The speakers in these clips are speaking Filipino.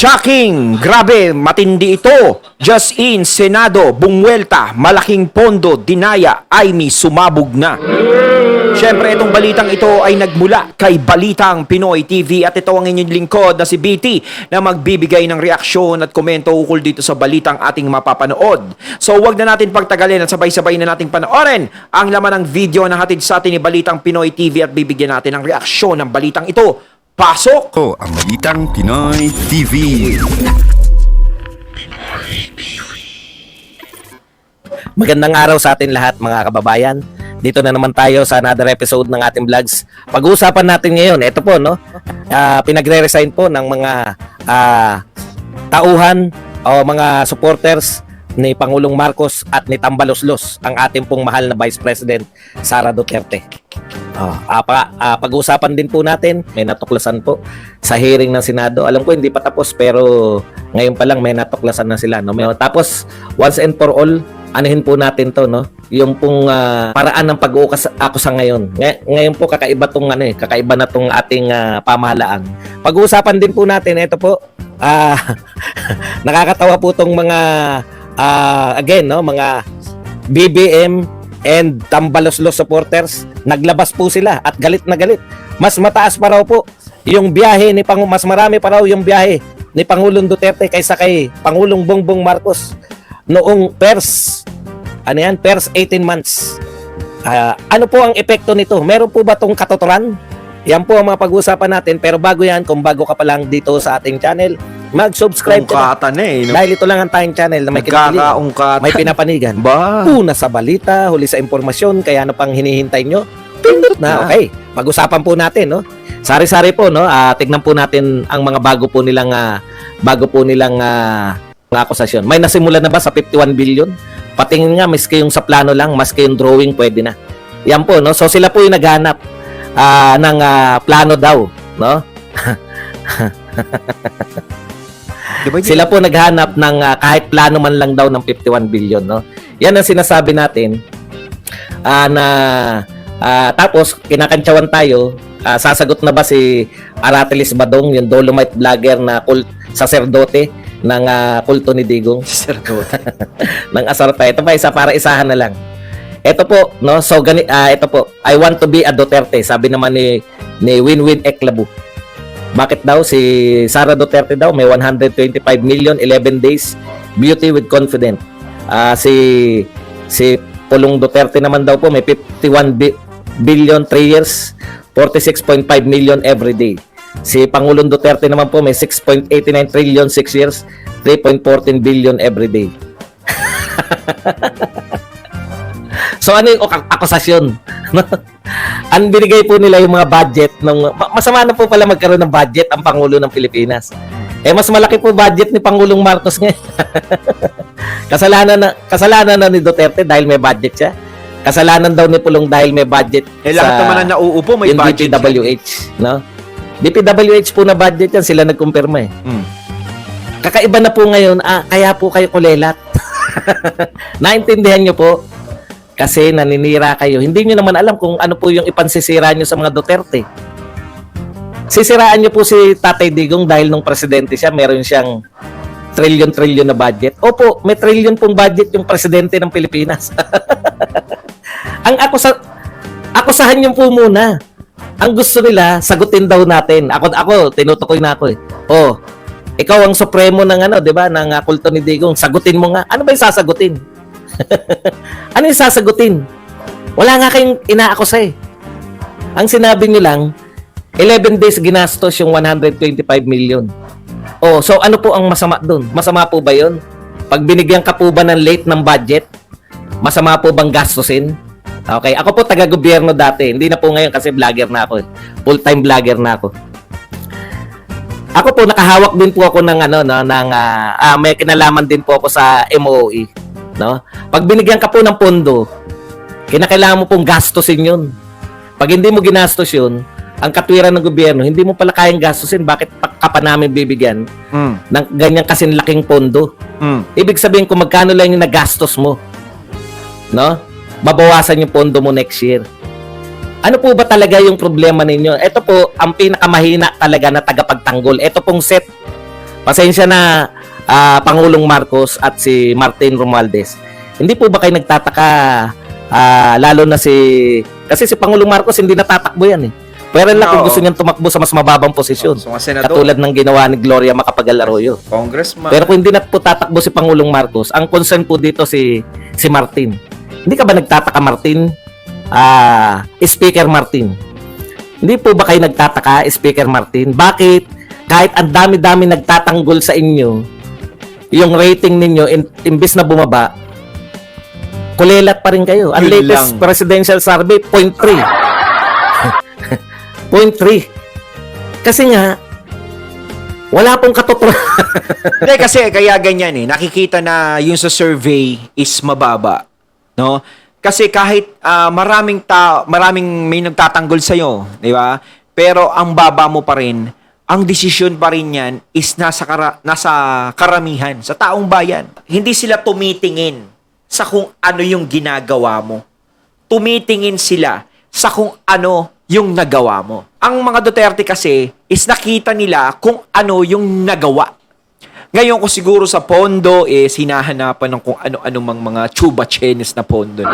Shocking! Grabe, matindi ito. Just in, Senado, bungwelta, malaking pondo, dinaya, ay may sumabog na. Siyempre, itong balitang ito ay nagmula kay Balitang Pinoy TV at ito ang inyong lingkod na si BT na magbibigay ng reaksyon at komento ukol dito sa balitang ating mapapanood. So, wag na natin pagtagalin at sabay-sabay na nating panoorin ang laman ng video na hatid sa atin ni Balitang Pinoy TV at bibigyan natin ng reaksyon ng balitang ito. Pasok! Ko ang Balitang Pinoy TV. Magandang araw sa atin lahat mga kababayan. Dito na naman tayo sa another episode ng ating vlogs. Pag-uusapan natin ngayon, ito po no, pinagre-resign po ng mga tauhan o mga supporters ni Pangulong Marcos at ni Tambaloslos, ang ating pong mahal na Vice President Sara Duterte. Pag-uusapan din po natin, may natuklasan po sa hearing ng Senado. Alam ko hindi pa tapos pero ngayon pa lang may natuklasan na sila. No? Tapos once and for all, anuhin po natin to, no? Yung pong paraan ng pag-uukusa ngayon. Ngayon po kakaiba na tong ating pamahalaan. Pag-uusapan din po natin, ito po, nakakatawa po tong mga again, no, mga BBM and Tambaloslos supporters. Naglabas po sila at galit na galit. Mas mataas pa raw po yung biyahe ni mas marami pa raw yung biyahe ni Pangulong Duterte kaysa kay Pangulong Bongbong Marcos noong PERS 18 months. Ano po ang epekto nito? Meron po ba itong katotoran? Yan po ang mga pag-uusapan natin. Pero bago yan, kung bago ka pa lang dito sa ating channel, mag-subscribe ka na. No? Dahil ito lang ang tayong channel na may kinikilig, may pinapanigan. Una sa balita, huli sa impormasyon, kaya ano pang hinihintay nyo? Pindot na. Okay, pag-usapan po natin, no? Sari-sari po, no? Tignan po natin ang mga bago po nilang mga akusasyon. May nasimula na ba sa 51 billion? Patingin nga, maski yung sa plano lang, maski yung drawing, pwede na. Yan po, no? So sila po yung naghanap ng plano daw, no? Sila po naghanap ng kahit plano man lang daw ng 51 billion, no? Yan ang sinasabi natin tapos kinakantsawan tayo, sasagot na ba si Aratilis Badong, yung Dolomite vlogger na saserdote ng kulto ni Digong? Saserdote ng Asarta. Ito pa isa para isahan na lang. Ito po, no? So ito po, I want to be a Duterte, sabi naman ni Winwin Eklabu. Bakit daw si Sara Duterte daw may 125 million 11 days beauty with confident. Si Pulong Duterte naman daw po may 51 billion 3 years 46.5 million every day. Si Pangulong Duterte naman po may 6.89 trillion 6 years 3.14 billion every day. So ano yung akusasyon? Ang binigay po nila yung mga budget masama na po pala magkaroon ng budget ang Pangulo ng Pilipinas. Mas malaki po budget ni Pangulong Marcos ngayon. Kasalanan na ni Duterte dahil may budget siya. Kasalanan daw ni Pulong dahil may budget lahat naman na nauupo may budget DPWH, no? DPWH po na budget yan, sila nagkumpirma . Kakaiba na po ngayon, kaya po kayo kulelat. Naintindihan nyo po? Kasi naninira kayo. Hindi nyo naman alam kung ano po yung ipansisira nyo sa mga Duterte. Sisiraan nyo po si Tatay Digong dahil nung presidente siya, meron siyang trillion na budget. Opo, may trillion pong budget yung presidente ng Pilipinas. Ang akusahan nyo po muna. Ang gusto nila, sagutin daw natin. Ako tinutukoy na ako . Ikaw ang supremo ng di ba, ng kulto ni Digong. Sagutin mo nga. Ano ba yung sasagutin? Ano yung sasagutin? Wala nga kayong inaakusa . Ang sinabi nyo lang, 11 days ginastos yung 125 million. So ano po ang masama dun? Masama po ba yun? Pag binigyan ka po ba ng late ng budget, masama po bang gastusin? Okay, ako po taga-gobyerno dati. Hindi na po ngayon kasi vlogger na ako . Full-time vlogger na ako. Ako po nakahawak din po ako ng may kinalaman din po ako sa MOE, no? Pag binigyan ka po ng pondo, kinakailangan mo pong gastusin 'yun. Pag hindi mo ginastos 'yun, ang katwiran ng gobyerno, hindi mo pala kayang gastusin, bakit ka pa namin bibigyan ng ganyan kasing laking pondo? Ibig sabihin kung magkano lang yung nagastos mo, no? Mabawasan yung pondo mo next year. Ano po ba talaga yung problema ninyo? Ito po ang pinakamahina talaga na tagapagtanggol. Ito pong set Pasensya na Pangulong Marcos at si Martin Romualdez. Hindi po ba kayo nagtataka lalo na kasi si Pangulong Marcos hindi natatakbo yan eh. Pero lang kung Oo. gusto niyang tumakbo sa mas mababang posisyon. So, mga senador, Katulad ng ginawa ni Gloria Macapagal Arroyo. congressman. Pero kung hindi na po tatakbo si Pangulong Marcos, ang concern po dito si Martin. Hindi ka ba nagtataka, Martin? Speaker Martin. Hindi po ba kayo nagtataka, Speaker Martin? Bakit kahit ang dami-dami nagtatanggol sa inyo, yung rating ninyo, imbis na bumaba, kulelat pa rin kayo. Ang Yun latest lang. presidential survey, 0.3. 0.3. Kasi nga, wala pong katotohanan. Hindi, kasi kaya ganyan eh. Nakikita na yung sa survey is mababa. No? Kasi kahit maraming may nagtatanggol sa iyo, di ba? Pero ang baba mo pa rin, ang desisyon pa rin yan is nasa karamihan, sa taong bayan. Hindi sila tumitingin sa kung ano yung ginagawa mo. Tumitingin sila sa kung ano yung nagawa mo. Ang mga Duterte kasi is nakita nila kung ano yung nagawa. Ngayon ko siguro sa pondo hinahanapan ng kung ano-ano mga chuba chenes na pondo na.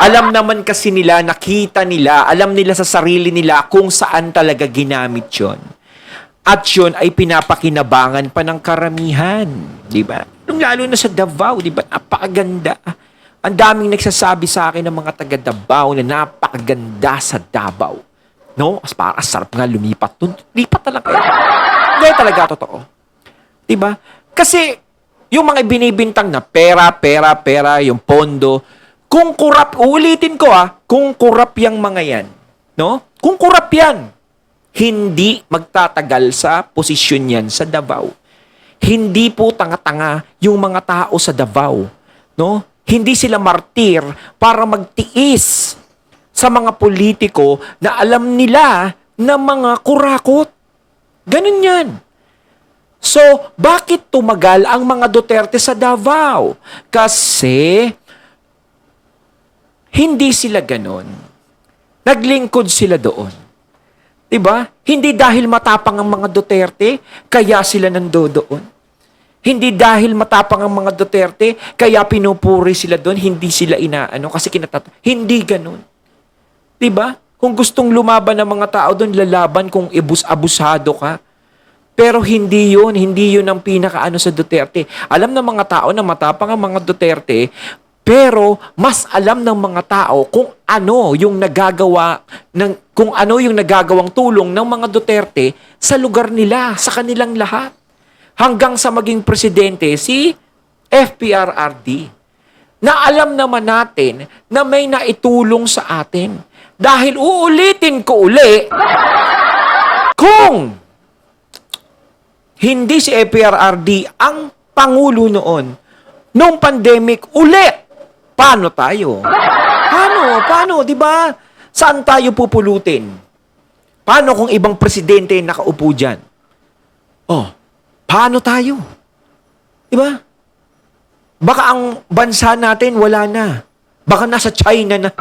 Alam naman kasi nila, nakita nila, alam nila sa sarili nila kung saan talaga ginamit yon. At yun ay pinapakinabangan pa ng karamihan. Di ba? Lalo na sa Davao, di ba? Napakaganda. Ang daming nagsasabi sa akin ng mga taga Davao na napakaganda sa Davao. No? Parang sarap nga lumipat dun. Lipat talaga. Hindi talaga totoo. Diba? Kasi yung mga binibintang na pera, yung pondo, kung kurap, ulitin ko kung kurap yung mga yan, no? Kung kurap yan, hindi magtatagal sa posisyon yan sa Davao. Hindi po tanga-tanga yung mga tao sa Davao, no? Hindi sila martir para magtiis sa mga politiko na alam nila na mga kurakot. Ganun yan. So, bakit tumagal ang mga Duterte sa Davao? Kasi, hindi sila ganun. Naglingkod sila doon. Diba? Hindi dahil matapang ang mga Duterte, kaya sila nandoon. Hindi dahil matapang ang mga Duterte, kaya pinupuri sila doon, hindi sila inaano, kasi Hindi ganun. Diba? Kung gustong lumaban ng mga tao doon, lalaban kung abusado ka. Pero hindi yun ang pinakaano sa Duterte. Alam ng mga tao na matapang ang mga Duterte, pero mas alam ng mga tao kung ano yung nagagawang tulong ng mga Duterte sa lugar nila, sa kanilang lahat. Hanggang sa maging presidente si FPRRD. Na alam naman natin na may naitulong sa atin. Dahil uulitin ko uli, kung hindi si FPRRD ang pangulo noon, nung pandemic, ulit, paano tayo? Paano? Di ba? Saan tayo pupulutin? Paano kung ibang presidente nakaupo dyan? Paano tayo? Diba? Baka ang bansa natin wala na. Baka nasa China na.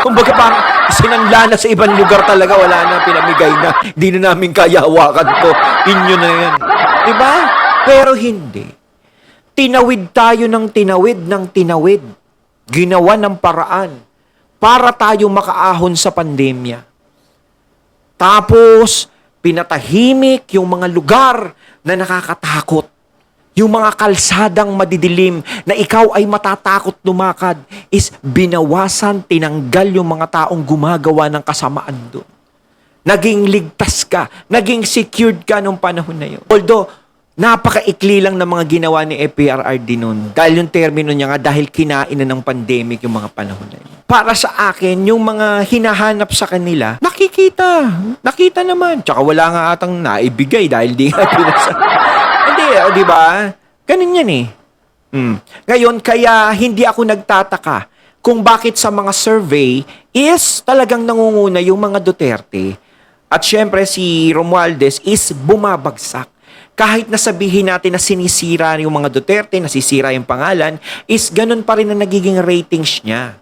Kung baga parang sinanla na sa ibang lugar talaga, wala na, pinamigay na. Hindi na namin kaya hawakan to. Inyo na yan. Diba? Pero hindi. Tinawid tayo ng tinawid. Ginawa ng paraan para tayo makaahon sa pandemya. Tapos, pinatahimik yung mga lugar na nakakatakot. Yung mga kalsadang madidilim na ikaw ay matatakot lumakad is binawasan, tinanggal yung mga taong gumagawa ng kasamaan doon. Naging ligtas ka, naging secured ka nung panahon na yun. Although, napakaikli lang ng mga ginawa ni FPRRD noon. Dahil yung termino niya nga, dahil kinain na ng pandemic yung mga panahon na yun. Para sa akin, yung mga hinahanap sa kanila, nakita naman. Tsaka wala nga atang naibigay dahil di nga pinasa. Hindi, di ba? Ganun yan eh. Ngayon, kaya hindi ako nagtataka kung bakit sa mga survey is talagang nangunguna yung mga Duterte. At syempre si Romualdez is bumabagsak. Kahit nasabihin natin na sinisira yung mga Duterte, nasisira yung pangalan, is ganun pa rin na nagiging ratings niya.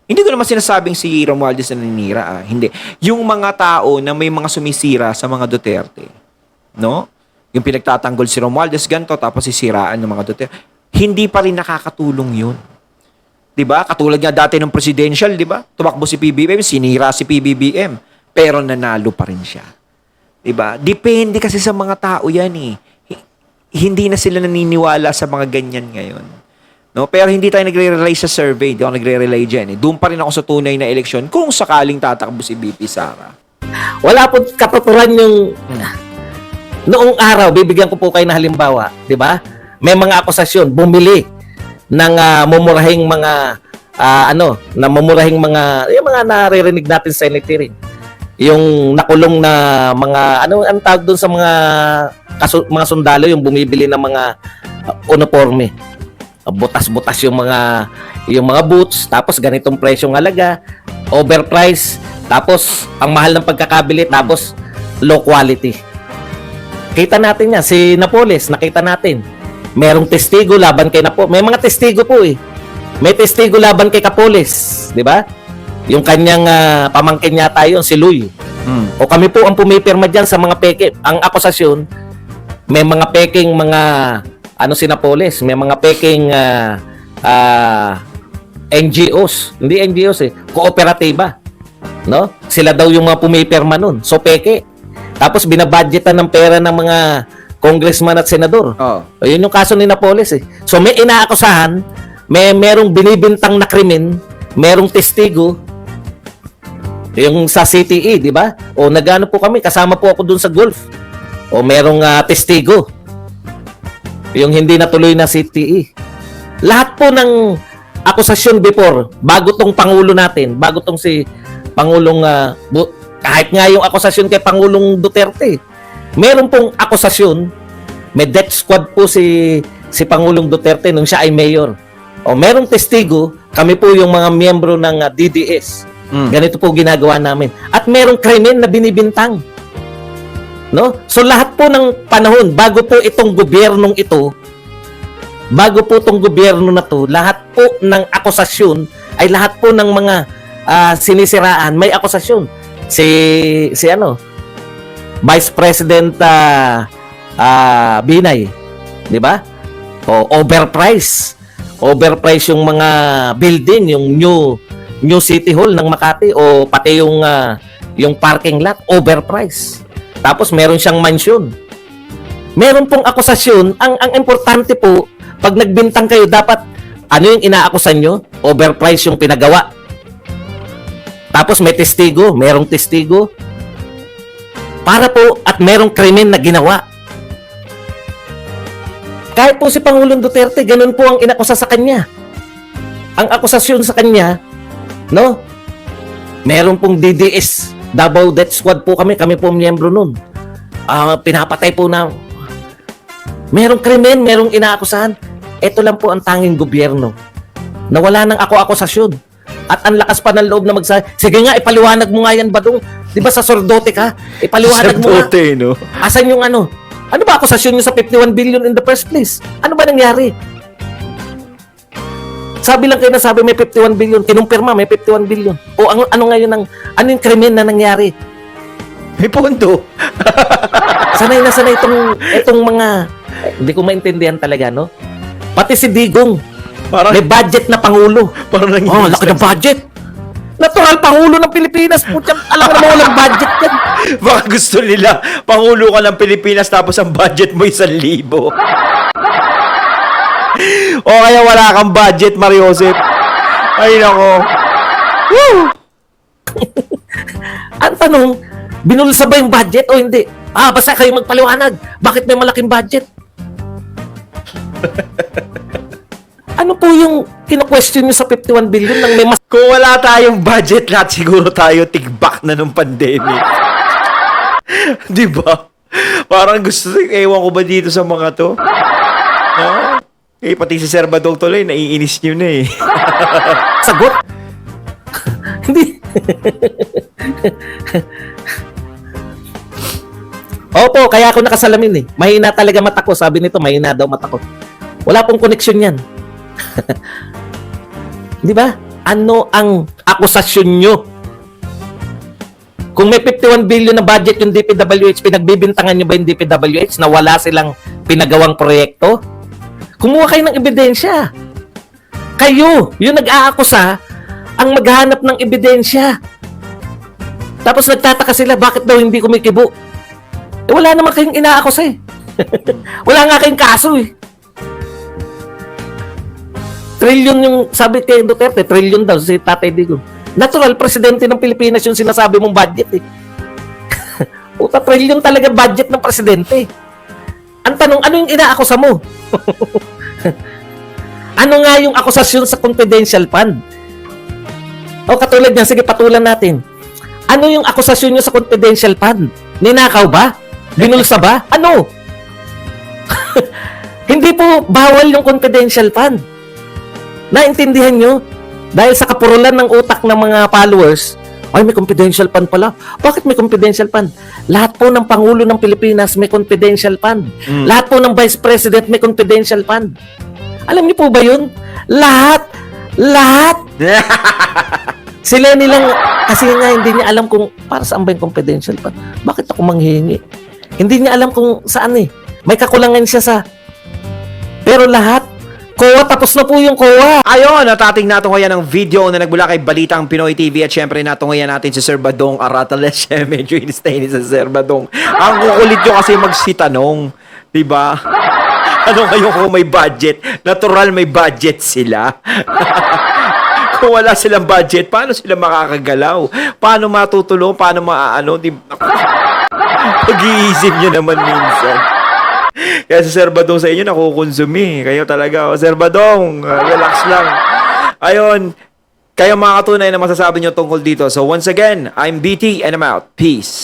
Hindi ko naman sinasabing si Romualdez na naninira. Hindi. Yung mga tao na may mga sumisira sa mga Duterte. No? yung pinagtatanggol si Romualdez ganito, tapos sisiraan ng mga Duterte. Hindi pa rin nakakatulong yun. 'Di ba? Katulad nga dati ng presidential, 'di ba? Tumakbo si PBBM, sinira si PBBM, pero nanalo pa rin siya. 'Di ba? Depende kasi sa mga tao 'yan eh. Hindi na sila naniniwala sa mga ganyan ngayon. No? Pero hindi tayo nagre-rely sa survey, hindi ako nagre-rely diyan eh. Doon pa rin ako sa tunay na eleksyon kung sakaling tatakbo si BP Sara. Wala po katuturan yung noong araw, bibigyan ko po kayo ng halimbawa, 'di ba? May mga akusasyon bumili ng mumurahing mga na mumurahing mga yung mga naririnig natin sa hearing. Yung nakulong na mga ang tawag doon sa mga mga sundalo yung bumibili ng mga uniforme. Butas-butas yung mga boots, tapos ganitong presyong halaga, overpriced, tapos ang mahal ng pagkakabili, tapos low quality. Kita natin yan, si Napoles, nakita natin. Merong testigo laban kay Napoles. May mga testigo po eh. May testigo laban kay Capoles, di ba? Yung kanyang pamangkin yata yun, si Luy. O kami po ang pumipirma dyan sa mga peke. Ang akusasyon, may mga peking mga si Napoles, may mga peking NGOs. Hindi NGOs eh, kooperatiba. No? Sila daw yung mga pumipirma nun. So peke. Tapos binabudgetan ng pera ng mga congressman at senador. Oh. Yun yung kaso ni Napoles eh. So may inaakusahan, merong binibintang na krimen, merong testigo, yung sa CTE, di ba? O nagano po kami, kasama po ako dun sa golf. O merong testigo, yung hindi natuloy na CTE. Lahat po ng akusasyon before, bago tong Pangulo natin, bago tong si Pangulong, kahit nga yung akusasyon kay Pangulong Duterte, meron pong akusasyon, may death squad po si Pangulong Duterte nung siya ay mayor. O merong testigo, kami po yung mga miyembro ng DDS. Ganito po ginagawa namin. At merong krimen na binibintang. No? So lahat po ng panahon, bago po itong gobyernong ito, bago po itong gobyerno na to, lahat po ng akusasyon, ay lahat po ng mga sinisiraan, may akusasyon. Si Vice President Binay, di ba? O overprice yung mga building, yung new City Hall ng Makati, o pati yung parking lot, overprice. Tapos meron siyang mansion. Meron pong akusasyon. Ang importante po, pag nagbintang kayo, dapat ano yung inaakusan nyo? Overprice yung pinagawa. Tapos may testigo, merong testigo. Para po, at merong krimen na ginawa. Kahit po si Pangulong Duterte, ganun po ang inakusa sa kanya. Ang akusasyon sa kanya, no? Meron pong DDS, Davao Death Squad po kami po miyembro nun. Pinapatay po na. Merong krimen, merong inaakusahan. Ito lang po ang tanging gobyerno na wala nang akusasyon. At ang lakas pa ng loob na magsabi, sige nga, ipaliwanag mo nga yan, Badong. Di ba sa sordote ka? Ipaliwanag mo nga. Sordote, no? Asan yung ano? Ano ba akusasyon nyo sa 51 billion in the first place? Ano ba nangyari? Sabi lang kayo na sabi may 51 billion. Kinumpirma may 51 billion. O ano ngayon ano yung krimen na nangyari? May punto. Sanay na sanay itong mga, hindi ko maintindihan talaga, no? Pati si Digong, Parang, may budget na Pangulo. parang Oh, laki ng budget. Natural Pangulo ng Pilipinas. Putyang, alam mo walang budget yan. Baka gusto nila, Pangulo ka ng Pilipinas tapos ang budget mo 1,000. O kaya wala kang budget, Mariosep. Ay, nako. Woo! Ang tanong, binulsa ba yung budget o hindi? Basta kayo magpaliwanag. Bakit may malaking budget? Ano po yung kino-question nyo sa 51 billion nang may mas... Kung wala tayong budget, lahat siguro tayo tigbak na nung pandemic. Di ba? Parang gusto, ewan ko ba dito sa mga to? Pati si Sir Badong tuloy, naiinis nyo na eh. Sagot? Hindi. Opo, kaya ako nakasalamin eh. Mahina talaga mata ko. Sabi nito, mahina daw mata ko. Wala pong connection yan. Di ba? Ano ang akusasyon nyo? Kung may 51 billion na budget yung DPWH, pinagbibintangan nyo ba yung DPWH na wala silang pinagawang proyekto? Kumuha kayo ng ebidensya. Kayo, yung nag-aakusa, ang maghanap ng ebidensya. Tapos nagtataka sila, bakit daw hindi kumikibo? Eh, wala naman kayong inaakusa eh. Wala nga kayong kaso eh. Trillion yung, sabi kay Duterte, trillion daw si Tatay Digong. Natural, presidente ng Pilipinas yung sinasabi mong budget eh. Puta, trillion talaga budget ng presidente. Ang tanong, ano yung inaakusa mo? Ano nga yung akusasyon sa confidential fund? O katulad niyan, sige patulan natin. Ano yung akusasyon nyo sa confidential fund? Ninakaw ba? Binulsa ba? Ano? Hindi po bawal yung confidential fund. Naintindihan nyo? Dahil sa kapurulan ng utak ng mga followers, ay may confidential fund pala. Bakit may confidential fund? Lahat po ng Pangulo ng Pilipinas may confidential fund. Lahat po ng Vice President may confidential fund. Alam niyo po ba yun? Lahat! Sila nilang, kasi nga hindi niya alam kung para saan ba yung confidential fund. Bakit ako manghihingi? Hindi niya alam kung saan eh. May kakulangan siya sa... Pero lahat, COA, tapos na po yung COA. Ayon, natating natungayan ng video na nagmula kay Balitang Pinoy TV at syempre natungayan natin si Sir Badong Aratales. Medyo inistay ni sa Sir Badong. Ang kukulit nyo kasi magsitanong. Diba? Ano ngayon kung may budget? Natural may budget sila. Kung wala silang budget, paano sila makakagalaw? Paano matutulong? Paano maaano? Pag-iisip nyo naman minsan. Kaya si Sir Badong sa inyo nakukonsumi. Kayo talaga. O, Sir Badong, relax lang. Ayon, kayo mga katunay na masasabi nyo tungkol dito. So once again, I'm BT and I'm out. Peace.